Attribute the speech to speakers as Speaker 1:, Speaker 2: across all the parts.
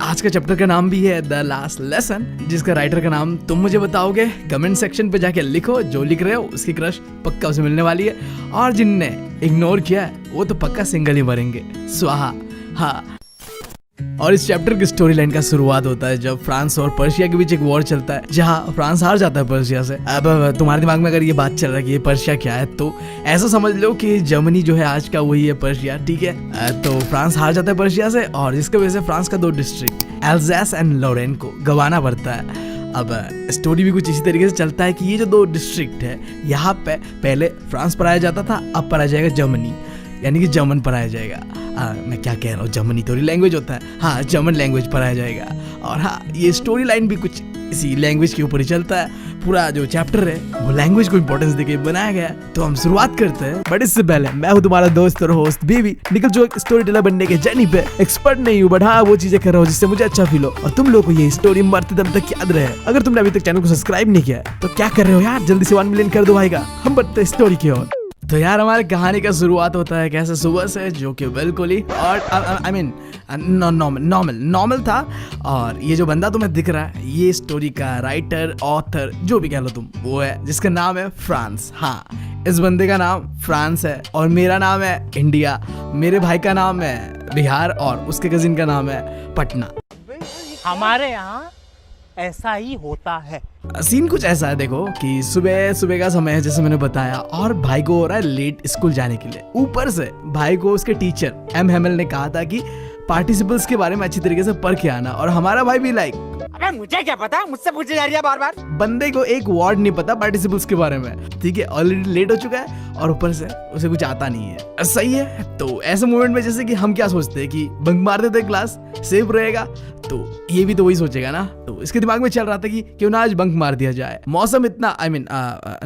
Speaker 1: आज का चैप्टर का नाम भी है द लास्ट लेसन, जिसका राइटर का नाम तुम मुझे बताओगे। कमेंट सेक्शन पे जाके लिखो, जो लिख रहे हो उसकी क्रश पक्का उसे मिलने वाली है, और जिनने इग्नोर किया है वो तो पक्का सिंगल ही मरेंगे। स्वाहा। हाँ, और इस चैप्टर की स्टोरी लाइन का शुरुआत होता है जब फ्रांस और पर्शिया के बीच एक वॉर चलता है, जहां फ्रांस हार जाता है पर्शिया से। अब तुम्हारे दिमाग में अगर ये बात चल रहा है कि ये पर्शिया क्या है, तो ऐसा समझ लो कि जर्मनी जो है आज का वही है पर्शिया, ठीक है। तो फ्रांस हार जाता है पर्शिया से, और जिसकी वजह से फ्रांस का 2 डिस्ट्रिक्ट एल्ज़ास एंड लॉरेन को गंवाना पड़ता है। अब स्टोरी भी कुछ इसी तरीके से चलता है कि ये जो 2 डिस्ट्रिक्ट है, यहाँ पे पहले फ्रांस पढ़ाया जाता था, अब पढ़ाया जाएगा जर्मनी, यानी कि जर्मन पढ़ाया जाएगा। मैं क्या कह रहा हूँ, जर्मनी तो लैंग्वेज होता है, हाँ जर्मन लैंग्वेज पढ़ाया जाएगा। और हाँ, ये स्टोरी लाइन भी कुछ इसी लैंग्वेज के ऊपर ही चलता है। पूरा जो चैप्टर है वो लैंग्वेज को इंपॉर्टेंस देके बनाया गया है। तो हम शुरुआत करते हैं, बट इससे पहले मैं हूँ तुम्हारा दोस्त और होस्ट बीबी, निकल जो एक स्टोरी टेलर बनने के जर्नी पे। एक्सपर्ट नहीं हूँ, बट हाँ वो चीजें कर रहा हूँ जिससे मुझे अच्छा फील हो और तुम लोगों को ये स्टोरी मरते दम तक याद रहे। अगर तुमने अभी तक चैनल को सब्सक्राइब नहीं किया तो क्या कर रहे हो यार, जल्दी से 1 मिलियन कर दो भाईगा। हम बढ़ते स्टोरी की ओर। तो यार हमारी कहानी का शुरुआत होता है कैसे, सुबह से, जो कि बिल्कुल ही और आई मीन नॉर्मल था। और ये जो बंदा तुम्हें दिख रहा है, ये स्टोरी का राइटर, ऑथर, जो भी कह लो तुम, वो है जिसका नाम है फ्रांस। हाँ, इस बंदे का नाम फ्रांस है और मेरा नाम है इंडिया। मेरे भाई का नाम है बिहार और उसके कजिन का नाम है पटना।
Speaker 2: हमारे यहाँ ऐसा ही होता है।
Speaker 1: सीन कुछ ऐसा है, देखो कि सुबह का समय है जैसे मैंने बताया, और भाई को हो रहा है लेट स्कूल जाने के लिए। ऊपर से भाई को उसके टीचर एम हेमल ने कहा था कि पार्टिसिपल्स के बारे में अच्छी तरीके से पढ़ के आना, और हमारा भाई भी लाइक,
Speaker 2: अबे मुझे क्या पता, मुझसे पूछे जा रही है बार बार।
Speaker 1: बंदे को एक वर्ड नहीं पता पार्टिसिपल्स के बारे में, ठीक है। ऑलरेडी लेट हो चुका है और ऊपर से उसे कुछ आता नहीं है, सही है। तो ऐसे मोमेंट में जैसे कि हम क्या सोचते हैं कि बंक मार देते क्लास, सेफ रहेगा, तो ये भी तो वही सोचेगा ना। तो इसके दिमाग में चल रहा था कि क्यों ना आज बंक मार दिया जाए। मौसम इतना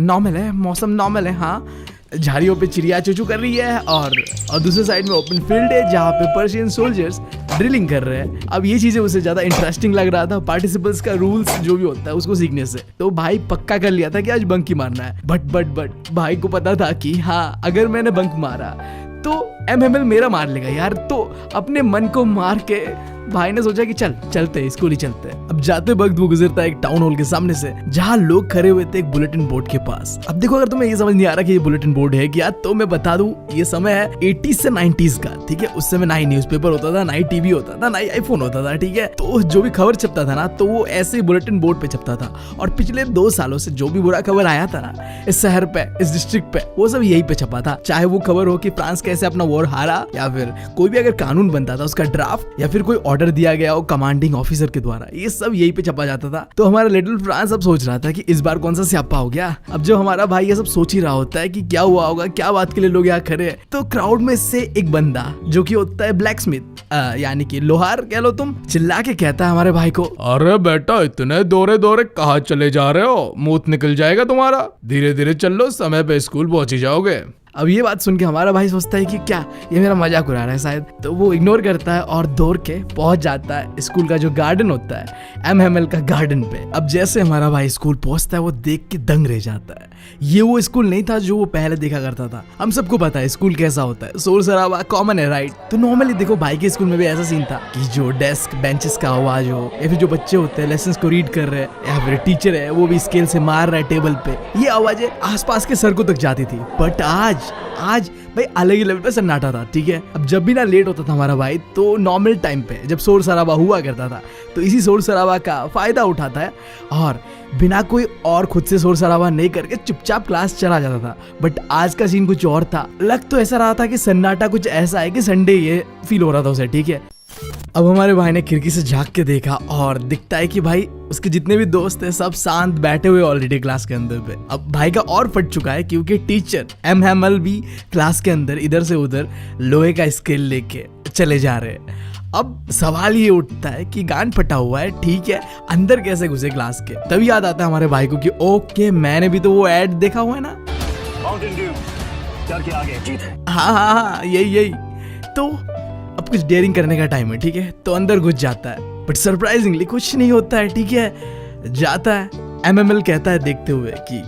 Speaker 1: नॉर्मल है, मौसम नॉर्मल है। हाँ, झाड़ियों पे चिड़िया चूचू कर रही है, और दूसरे साइड में ओपन फील्ड है जहाँ पे पर्शियन सोल्जर्स ड्रिलिंग कर रहे हैं। अब ये चीजें उसे ज्यादा इंटरेस्टिंग लग रहा था, पार्टिसिपल्स का रूल्स जो भी होता है उसको सीखने से। तो भाई पक्का कर लिया था कि आज बंक ही मारना है। बट भाई को पता था कि हाँ, अगर मैंने बंक मारा तो एमएमएल मेरा मार लेगा यार। तो अपने मन को मार के भाई ने सोचा कि चलते स्कूल ही चलते हैं। अब जाते वक्त वो गुजरता है एक टाउन हॉल के सामने से, जहाँ लोग खड़े हुए थे एक बुलेटिन बोर्ड के पास। अब देखो, अगर तुम्हें ये समझ नहीं आ रहा कि ये बुलेटिन बोर्ड है क्या, तो मैं बता दूं, ये समय है 80s से 90s का, ठीक है। उस समय ना ही न्यूज़पेपर होता था, ना ही टीवी होता था, ना ही आईफोन होता था, ठीक है। तो जो भी खबर छपता था ना, तो वो ऐसे ही बुलेटिन बोर्ड पे छपता था। और पिछले 2 सालों से जो भी बुरा खबर आया था ना इस शहर पे, इस डिस्ट्रिक्ट पे, वो सब यही पे छपा था। चाहे वो खबर हो कि फ्रांस कैसे अपना वॉर हारा, या फिर कोई भी अगर कानून बनता था उसका ड्राफ्ट, या फिर कोई ऑर्डर दिया गया हो कमांडिंग ऑफिसर के द्वारा, ये सब यही पे छपा जाता था। तो हमारा लिटिल फ्रांस अब सोच रहा था कि इस बार कौन सा स्यापा हो गया। अब जो हमारा भाई ये सब सोच ही रहा होता है कि क्या हुआ होगा, क्या बात के लिए लोग यहाँ खड़े हैं, तो क्राउड में से एक बंदा जो कि होता है ब्लैक स्मिथ, यानी कि लोहार कह लो तुम, चिल्ला के कहता है हमारे भाई को,
Speaker 3: अरे बेटा, इतने दौरे कहाँ चले जा रहे हो, मुंह निकल जाएगा तुम्हारा, धीरे धीरे चल लो, समय पे स्कूल पहुंच ही जाओगे।
Speaker 1: अब ये बात सुन के हमारा भाई सोचता है कि क्या ये मेरा मजाक उड़ा रहा है शायद, तो वो इग्नोर करता है और दौड़ के पहुंच जाता है स्कूल का जो गार्डन होता है, एमएमएल का गार्डन पे। अब जैसे हमारा भाई स्कूल पहुंचता है, वो देख के दंग रह जाता है। ये वो स्कूल नहीं था जो वो पहले देखा करता था। हम सबको पता है स्कूल कैसा होता है, शोर शराबा कॉमन है, राइट। तो नॉर्मली देखो, भाई के स्कूल में भी ऐसा सीन था कि जो डेस्क बेंचेस का आवाज हो, या फिर जो बच्चे होते हैं लेसन को रीड कर रहे हैं, या फिर टीचर है वो भी स्केल से मार रहा है टेबल पे, ये आवाजें आसपास के सड़कों तक जाती थी। बट आज भाई अलग ही लेवल पे सन्नाटा था, ठीक है। अब जब भी ना लेट होता था हमारा भाई, तो नॉर्मल टाइम पे जब शोर शराबा हुआ करता था, तो इसी शोर शराबा का फायदा उठाता है और बिना कोई और खुद से शोर शराबा नहीं करके चुपचाप क्लास चला जाता था। बट आज का सीन कुछ और था। लग तो ऐसा रहा था कि सन्नाटा कुछ ऐसा है कि संडे ये फील हो रहा था उसे, ठीक है। अब हमारे भाई ने खिड़की से झांक के देखा और दिखता है कि भाई उसके जितने भी दोस्त हैं सब शांत बैठे हुए ऑलरेडी क्लास के अंदर पे। अब भाई का और फट चुका है क्योंकि टीचर एम हेमल भी क्लास के अंदर इधर से उधर लोहे का स्केल लेके चले जा रहे हैं। अब सवाल ये उठता है कि गांड फटा हुआ है, ठीक है, अंदर कैसे घुसे क्लास के। तभी याद आता है हमारे भाई को कि ओके, मैंने भी तो वो एड देखा हुआ है ना, हाँ यही। तो अब कुछ डेयरिंग करने का टाइम है, ठीक है। तो अंदर घुस जाता है, बट सरप्राइजिंगली कुछ नहीं होता है, ठीक है। जाता है, एमएमएल कहता है देखते हुए कि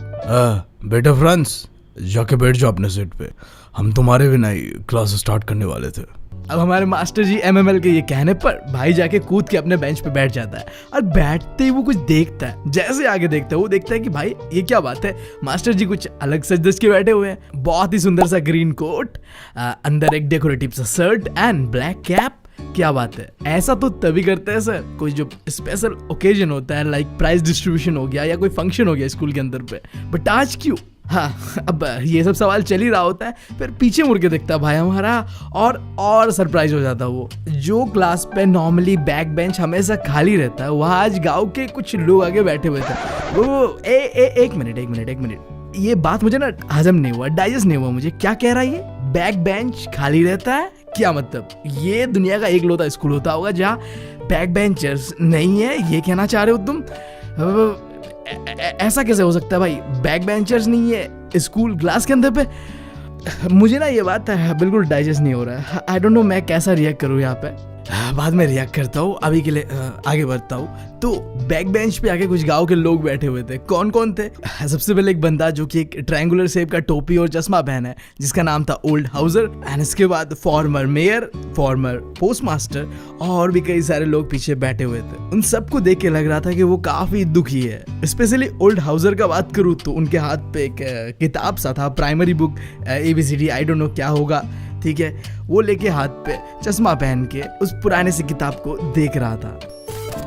Speaker 3: बेटा फ्रांस, जाके बैठ जाओ अपने सीट पे, हम तुम्हारे बिना ही क्लास स्टार्ट करने वाले थे।
Speaker 1: अब हमारे मास्टर जी एमएमएल के ये कहने पर भाई जाके कूद के अपने बेंच पे बैठ जाता है और बैठते ही वो कुछ देखता है। जैसे आगे देखता है वो देखता है कि भाई ये क्या बात है, मास्टर जी कुछ अलग सज धज के बैठे हुए हैं। बहुत ही सुंदर सा ग्रीन कोट, अंदर एक डेकोरेटिव सा शर्ट एंड ब्लैक कैप। क्या बात है, ऐसा तो तभी करते हैं सर कोई जो स्पेशल ओकेजन होता है, लाइक प्राइज डिस्ट्रीब्यूशन हो गया या कोई फंक्शन हो गया स्कूल के अंदर पे, बट आज क्यों? हाँ, अब ये सब सवाल चल ही रहा होता है, फिर पीछे मुड़ के देखता भाई हमारा और सरप्राइज हो जाता वो। जो क्लास पे नॉर्मली बैक बेंच हमेशा खाली रहता है, वहाँ आज गांव के कुछ लोग आगे बैठे हुए थे। वो एक मिनट, ये बात मुझे ना हजम नहीं हुआ, डाइजेस्ट नहीं हुआ मुझे। क्या कह रहा है ये, बैक बेंच खाली रहता है? क्या मतलब, ये दुनिया का एकलौता स्कूल होता होगा जहाँ बैक बेंचर्स नहीं है, ये कहना चाह रहे हो तुम? ऐसा कैसे हो सकता है भाई, बैक बेंचर्स नहीं है स्कूल क्लास के अंदर पे? मुझे ना ये बात बिल्कुल डाइजेस्ट नहीं हो रहा है। आई डोंट नो मैं कैसा रिएक्ट करूँ यहाँ पे, बाद में रिएक्ट करता हूँ, अभी के लिए आगे बढ़ता हूँ। तो बैक बेंच पे आके कुछ गांव के लोग बैठे हुए थे। कौन कौन थे? सबसे पहले एक बंदा जो कि एक ट्रायंगुलर शेप का टोपी और चश्मा पहना है, जिसका नाम था ओल्ड हाउसर। एंड इसके बाद farmer mayor, farmer post master और भी कई सारे लोग पीछे बैठे हुए थे। उन सबको देख के लग रहा था कि वो काफी दुखी है। स्पेशली ओल्ड हाउसर का बात करूँ तो उनके हाथ पे एक किताब सा था, primary book, ABCD, I don't know क्या होगा, ठीक है। वो लेके हाथ पे चश्मा पहन के उस पुराने से किताब को देख रहा था।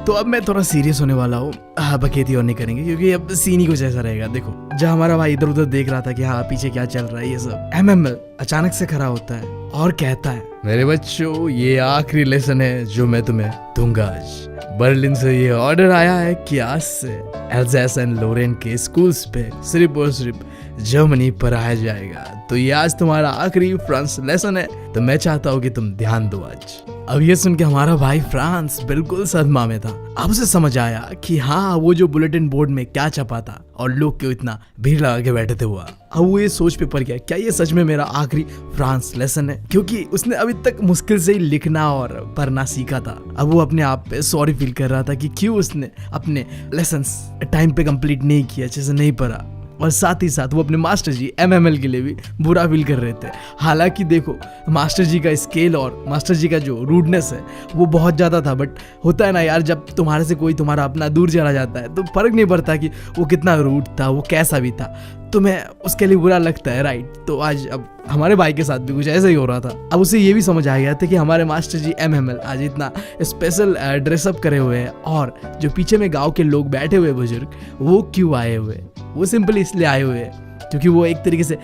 Speaker 1: तो अब मैं थोड़ा सीरियस होने वाला हूँ, बकेती और नहीं करेंगे क्योंकि अब सीन ही कुछ ऐसा रहेगा। देखो, जब हमारा भाई इधर उधर देख रहा था कि हाँ पीछे क्या चल रहा है ये सब, एमएमएल अचानक से खड़ा होता है और कहता है, मेरे बच्चों ये आखिरी लेसन है जो मैं तुम्हें दूंगा आज। बर्लिन से ये ऑर्डर आया है कि आज से एल्ज़ेस एंड लोरेन के स्कूल्स पे सिर्फ और सिर्फ जर्मनी पढ़ाया जाएगा। तो ये आज तुम्हारा आखिरी फ्रांस लेसन है, तो मैं चाहता हूँ कि तुम ध्यान दो आज। अब ये सुन के हमारा भाई फ्रांस बिल्कुल सदमा में था। अब उसे समझ आया कि हाँ वो जो बुलेटिन बोर्ड में क्या छपा था और लोग क्यों इतना भीड़ लगा के बैठे थे हुआ। अब वो ये सोच पे पड़ गया, क्या ये सच में मेरा आखिरी फ्रांस लेसन है? क्योंकि उसने अभी तक मुश्किल से ही लिखना और पढ़ना सीखा था। अब वो अपने आप पे सॉरी फील कर रहा था कि क्यों उसने अपने लेसन्स टाइम पे कंप्लीट नहीं किया, अच्छे से नहीं पढ़ा। और साथ ही साथ वो अपने मास्टर जी एमएमएल के लिए भी बुरा फील कर रहे थे। हालांकि देखो, मास्टर जी का स्केल और मास्टर जी का जो रूडनेस है वो बहुत ज़्यादा था, बट होता है ना यार, जब तुम्हारे से कोई तुम्हारा अपना दूर चला जाता है तो फर्क नहीं पड़ता कि वो कितना रूड था, वो कैसा भी था, तुम्हें उसके लिए बुरा लगता है, राइट? तो आज अब हमारे भाई के साथ भी कुछ ऐसा ही हो रहा था। अब उसे ये भी समझ आ गया था कि हमारे मास्टर जी एमएमएल आज इतना स्पेशल ड्रेसअप करे हुए हैं और जो पीछे में गांव के लोग बैठे हुए बुजुर्ग, वो क्यों आए हुए? वो सिंपली इसलिए आए हुए हैं क्योंकि वो एक तरीके से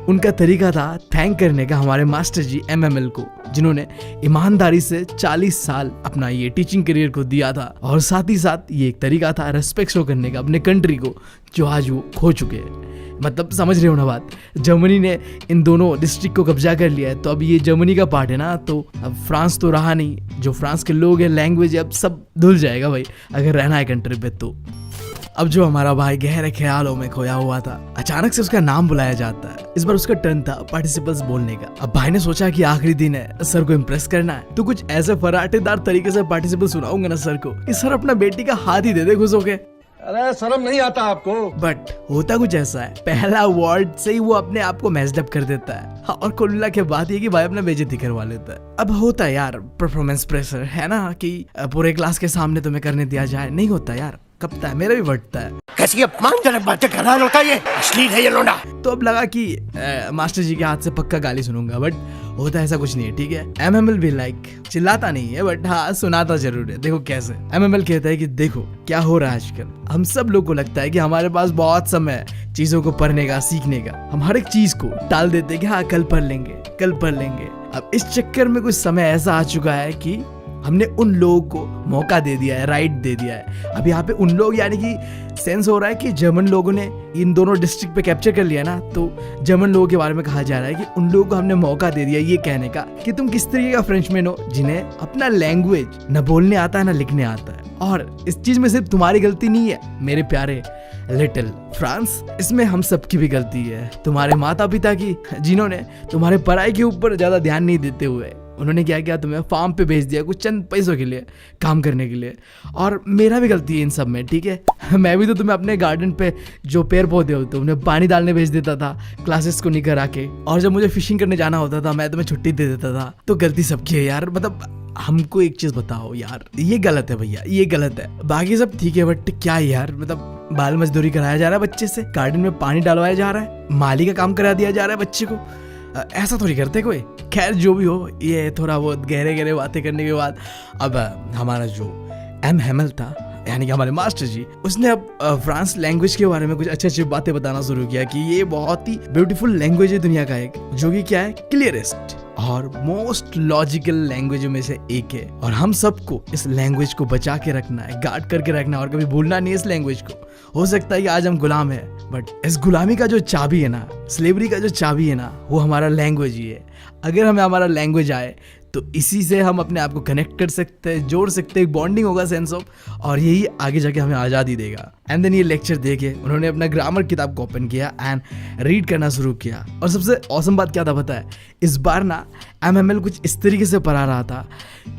Speaker 1: उनका तरीका था थैंक करने का हमारे मास्टर जी एमएमएल को, जिन्होंने ईमानदारी से 40 साल अपना ये टीचिंग करियर को दिया था। और साथ ही साथ ये एक तरीका था रेस्पेक्ट शो करने का अपने कंट्री को, जो आज वो खो चुके हैं। मतलब समझ रहे हो ना बात, जर्मनी ने इन दोनों डिस्ट्रिक्ट को कब्जा कर लिया है, तो अब ये जर्मनी का पार्ट है ना, तो अब फ्रांस तो रहा नहीं। जो फ्रांस के लोग हैं, लैंग्वेज, अब सब धुल जाएगा भाई अगर रहना है कंट्री पे। तो अब जो हमारा भाई गहरे ख्यालों में खोया हुआ था, अचानक से उसका नाम बुलाया जाता है। इस बार उसका टर्न था पार्टिसिपल्स बोलने का। अब भाई ने सोचा कि आखिरी दिन है, सर को इम्प्रेस करना है, तो कुछ ऐसे फराटेदार तरीके से पार्टिसिपल सुनाऊंगा ना सर को कि सर अपना बेटी का हाथ ही दे दे खुश होके।
Speaker 4: अरे शर्म नहीं आता आपको?
Speaker 1: बट होता कुछ ऐसा है, पहला वर्ड से ही वो अपने आप को मैच्ड अप कर देता है। हाँ, और कुल मिला के बात ये कि भाई अपना बेइज्जती करवा लेता है। अब होता है यार परफॉर्मेंस प्रेशर, है ना, कि पूरे क्लास के सामने तुम्हें करने दिया जाए, नहीं होता यार, कपता है, मेरा भी बढ़ता है।
Speaker 4: कैसी अपमानजनक बातें कर रहा है लड़का, ये अश्लील है ये लोंडा।
Speaker 1: तो अब लगा कि मास्टर जी के हाथ से पक्का गाली सुनूंगा, बट होता ऐसा कुछ नहीं है, ठीक है। एमएमएल भी लाइक चिल्लाता नहीं है, बट हाँ सुनाता जरूर है। देखो कैसे एमएमएल कहता है कि देखो क्या हो रहा है आजकल, हम सब लोग को लगता है कि हमारे पास बहुत समय है चीजों को पढ़ने का, सीखने का, हम हर एक चीज को टाल देते हैं कि हाँ कल पढ़ लेंगे, कल पढ़ लेंगे। अब इस चक्कर में कुछ समय ऐसा आ चुका है कि हमने उन लोगों को मौका दे दिया है, राइट दे दिया है। अब यहाँ पे उन लोग यानी कि सेंस हो रहा है कि जर्मन लोगों ने इन दोनों डिस्ट्रिक्ट पे कैप्चर कर लिया ना, तो जर्मन लोगों के बारे में कहा जा रहा है कि उन लोगों को हमने मौका दे दिया ये कहने का कि तुम किस तरीके का फ्रेंचमैन हो जिन्हें अपना लैंग्वेज न बोलने आता है ना लिखने आता है। और इस चीज में सिर्फ तुम्हारी गलती नहीं है मेरे प्यारे लिटिल फ्रांस, इसमें हम सबकी भी गलती है, तुम्हारे माता पिता की, जिन्होंने तुम्हारे पढ़ाई के ऊपर ज्यादा ध्यान नहीं देते हुए उन्होंने क्या किया, तुम्हें फार्म पे भेज दिया कुछ चंद पैसों के लिए, काम करने के लिए। और मेरा भी गलती है इन सब में, ठीक है। मैं भी तो तुम्हें अपने गार्डन पे जो पेड़ पौधे होते उन्हें पानी डालने भेज देता था क्लासेस को नहीं करा के, और जब मुझे फिशिंग करने जाना होता था मैं तुम्हें छुट्टी दे देता था। तो गलती सबकी है यार। मतलब हमको एक चीज बताओ यार, ये गलत है भैया, ये गलत है। बाकी सब ठीक है बट क्या यार, मतलब बाल मजदूरी कराया जा रहा है बच्चे से, गार्डन में पानी डालवाया जा रहा है, माली का काम करा दिया जा रहा है बच्चे को। ऐसा थोड़ी करते कोई। खैर जो भी हो, ये थोड़ा बहुत गहरे गहरे बातें करने के बाद अब हमारा जो एम हेमल था यानी कि हमारे मास्टर जी, उसने अब फ्रांस लैंग्वेज के बारे में कुछ अच्छी अच्छी बातें बताना शुरू किया कि ये बहुत ही ब्यूटीफुल लैंग्वेज है दुनिया का एक, जो कि क्या है, क्लियरेस्ट और मोस्ट लॉजिकल लैंग्वेज में से एक है। और हम सबको इस लैंग्वेज को बचा के रखना है, गार्ड करके रखना है और कभी भूलना नहीं है इस लैंग्वेज को। हो सकता है कि आज हम गुलाम है, बट इस गुलामी का जो चाबी है ना, स्लेवरी का जो चाबी है ना, वो हमारा लैंग्वेज ही है। अगर हमें हमारा लैंग्वेज आए तो इसी से हम अपने आप को कनेक्ट कर सकते हैं, जोड़ सकते हैं, बॉन्डिंग होगा सेंस ऑफ, और यही आगे जाके हमें आज़ादी देगा। एंड देन ये लेक्चर देके उन्होंने अपना ग्रामर किताब को ओपन किया एंड रीड करना शुरू किया। और सबसे औसम बात क्या था पता है, इस बार ना MML कुछ इस तरीके से पढ़ा रहा था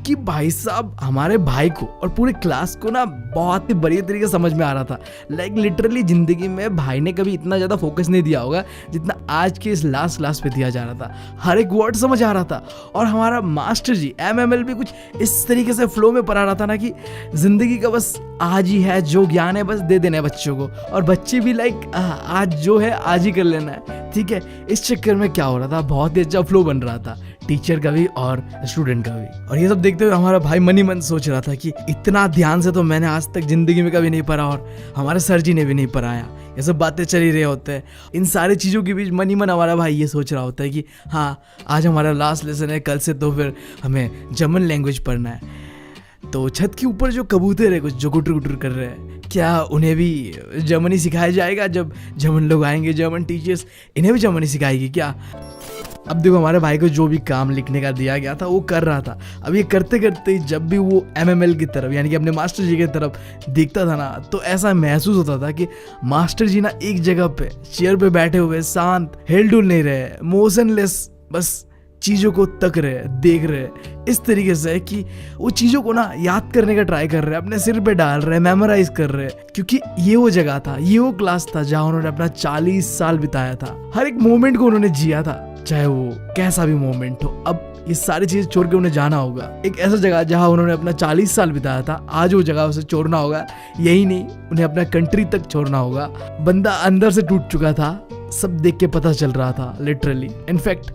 Speaker 1: कि भाई साहब हमारे भाई को और पूरे क्लास को ना बहुत ही बढ़िया तरीके से समझ में आ रहा था। लाइक लिटरली जिंदगी में भाई ने कभी इतना ज़्यादा फोकस नहीं दिया होगा जितना आज के इस लास्ट क्लास पे दिया जा रहा था। हर एक वर्ड समझ आ रहा था। और हमारा मास्टर जी MML भी कुछ इस तरीके से फ्लो में पढ़ा रहा था ना कि जिंदगी का बस आज ही है, जो ज्ञान है बस दे देना है बच्चों को, और बच्चे भी लाइक आज जो है आज ही कर लेना है, ठीक है। इस चक्कर में क्या हो रहा था, बहुत ही अच्छा फ्लो बन रहा था, टीचर का भी और स्टूडेंट का भी। और ये सब देखते हुए हमारा भाई मन ही मन सोच रहा था कि इतना ध्यान से तो मैंने आज तक जिंदगी में कभी नहीं पढ़ा, और हमारे सर जी ने भी नहीं पढ़ाया। ये सब बातें चल ही रहे होते हैं। इन सारी चीज़ों के बीच मन ही मन हमारा भाई ये सोच रहा होता है कि हाँ आज हमारा लास्ट लेसन है, कल से तो फिर हमें जर्मन लैंग्वेज पढ़ना है। तो छत के ऊपर जो कबूतर है कुछ जो गुटर गुटर कर रहे हैं, क्या उन्हें भी जर्मनी सिखाया जाएगा? जब जर्मन लोग आएंगे, जर्मन टीचर्स, इन्हें भी जर्मनी सिखाएगी क्या? अब देखो हमारे भाई को जो भी काम लिखने का दिया गया था वो कर रहा था। अब ये करते करते जब भी वो MML की तरफ यानी कि अपने मास्टर जी की तरफ देखता था ना, तो ऐसा महसूस होता था कि मास्टर जी ना एक जगह पे चेयर पे बैठे हुए शांत, हिल-डुल नहीं रहे, मोशनलेस, बस चीज़ों को तक रहे, देख रहे, इस तरीके से कि वो चीज़ों को ना याद करने का ट्राई कर रहे, अपने सिर पे डाल रहे, मेमोराइज कर रहे। क्योंकि ये वो जगह था, ये वो क्लास था जहाँ उन्होंने अपना 40 साल बिताया था। हर एक मोमेंट को उन्होंने जिया था, चाहे वो कैसा भी मोमेंट हो। अब ये सारी चीज़ छोड़ के उन्हें जाना होगा एक ऐसा जगह जहाँ उन्होंने अपना 40 साल बिताया था। आज वो जगह उसे छोड़ना होगा, यही नहीं उन्हें अपना कंट्री तक छोड़ना होगा। बंदा अंदर से टूट चुका था, सब देख के पता चल रहा था लिटरली। इनफैक्ट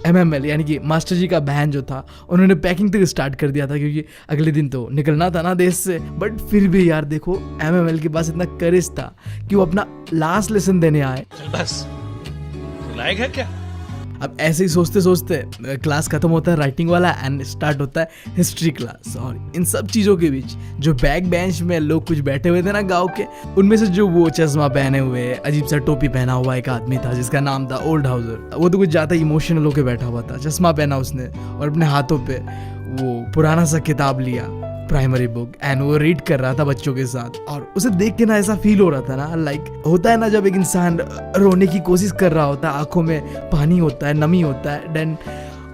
Speaker 1: MML यानी कि मास्टर जी का बहन जो था, उन्होंने पैकिंग तक स्टार्ट कर दिया था क्योंकि अगले दिन तो निकलना था ना देश से। बट फिर भी यार देखो MML के पास इतना करेज था कि वो अपना लास्ट लेसन देने आए।
Speaker 4: बस लायक है क्या?
Speaker 1: अब ऐसे ही सोचते सोचते क्लास खत्म होता है राइटिंग वाला एंड स्टार्ट होता है हिस्ट्री क्लास। और इन सब चीज़ों के बीच जो बैक बेंच में लोग कुछ बैठे हुए थे ना गांव के, उनमें से जो वो चश्मा पहने हुए अजीब सा टोपी पहना हुआ एक आदमी था जिसका नाम था ओल्ड हाउसर। वो तो कुछ ज़्यादा इमोशनल होकर बैठा हुआ था, चश्मा पहना उसने और अपने हाथों पे वो पुराना सा किताब लिया, प्राइमरी बुक, एंड वो रीड कर रहा था बच्चों के साथ। और उसे देख के ना ऐसा फील हो रहा था ना, लाइक होता है ना जब एक इंसान रोने की कोशिश कर रहा होता है, आंखों में पानी होता है, नमी होता है, देन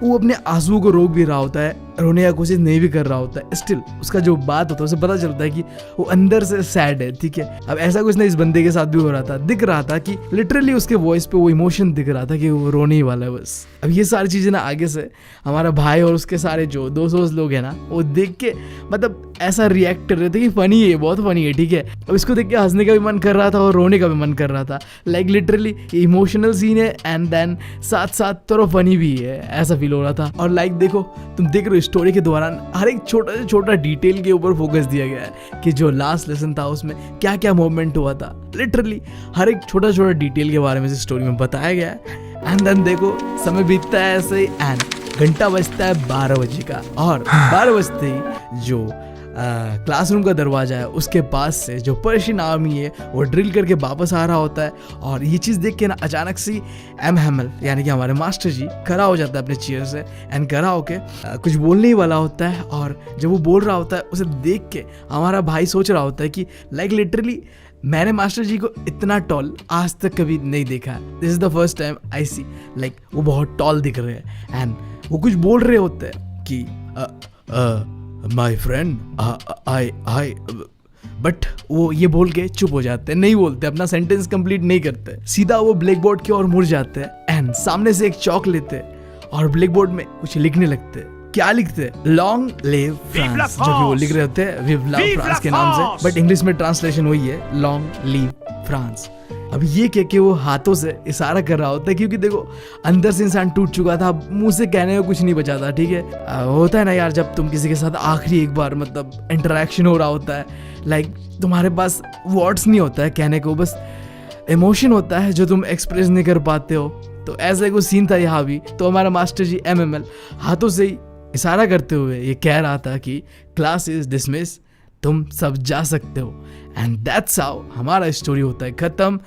Speaker 1: वो अपने आंसुओं को रोक भी रहा होता है, रोने की कोशिश नहीं भी कर रहा होता है, स्टिल उसका जो बात होता है उसे पता चलता है कि वो अंदर से सैड है, ठीक है। अब ऐसा कुछ ना इस बंदे के साथ भी हो रहा था, दिख रहा था कि लिटरली उसके वॉइस पे वो इमोशन दिख रहा था कि वो रोने ही वाला है बस। अब ये सारी चीज़ें ना आगे से हमारा भाई और उसके सारे जो 200 लोग हैं ना, वो देख के मतलब ऐसा रिएक्ट कर रहे थे कि फनी है, बहुत फनी है, ठीक है। अब इसको देख के हंसने का भी मन कर रहा था और रोने का भी मन कर रहा था। लाइक लिटरली इमोशनल सीन है एंड देन साथ साथ थोड़ा फनी भी है, ऐसा फील हो रहा था। और लाइक देखो तुम देख रहे हो स्टोरी के दौरान हर एक छोटा से छोटा डिटेल के ऊपर फोकस दिया गया है कि जो लास्ट लेसन था उसमें क्या क्या मोमेंट हुआ था। लिटरली हर एक छोटा छोटा डिटेल के बारे में इस स्टोरी में बताया गया है। एंड देन देखो समय बीतता है ऐसे ही एंड घंटा बजता है 12 बजे का, और 12 बजते ही जो क्लासरूम का दरवाजा है उसके पास से जो पर्शियन आर्मी है वो ड्रिल करके वापस आ रहा होता है। और ये चीज़ देख के ना अचानक से एम हेमल यानी कि हमारे मास्टर जी खड़ा हो जाता है अपने चेयर से एंड खड़ा होके कुछ बोलने ही वाला होता है। और जब वो बोल रहा होता है उसे देख के हमारा भाई सोच रहा होता है कि लाइक लिटरली मैंने मास्टर जी को इतना टॉल आज तक कभी नहीं देखा है। This is the first time I see like वो बहुत टॉल दिख रहे हैं एंड वो कुछ बोल रहे होते हैं। कि माय फ्रेंड आई बट वो ये बोल के चुप हो जाते हैं, नहीं बोलते, अपना सेंटेंस कंप्लीट नहीं करते, सीधा वो ब्लैक बोर्ड की ओर मुड़ जाते हैं एंड सामने से एक चौक लेते हैं और ब्लैक बोर्ड में कुछ लिखने लगते हैं। क्या लिखते हैं? लॉन्ग लिव फ्रांस, जो कि वो लिख रहे होते हैं विव ला फ्रांस के नाम से, बट इंग्लिश में ट्रांसलेशन वही है लॉन्ग लिव फ्रांस। अब ये कह के वो हाथों से इशारा कर रहा होता है, क्योंकि देखो अंदर से इंसान टूट चुका था, मुंह से कहने को कुछ नहीं बचा था, ठीक है। होता है ना यार, जब तुम किसी के साथ आखिरी एक बार मतलब इंटरेक्शन हो रहा होता है, लाइक तुम्हारे पास वर्ड्स नहीं होता है कहने को, बस इमोशन होता है जो तुम एक्सप्रेस नहीं कर पाते हो। तो ऐसा कुछ सीन था यहाँ भी। तो हमारा मास्टर जी MML हाथों से ही इशारा करते हुए ये कह रहा था कि क्लास इज डिसमिस, तुम सब जा सकते हो। एंड दैट्स हाउ हमारा स्टोरी होता है खत्म।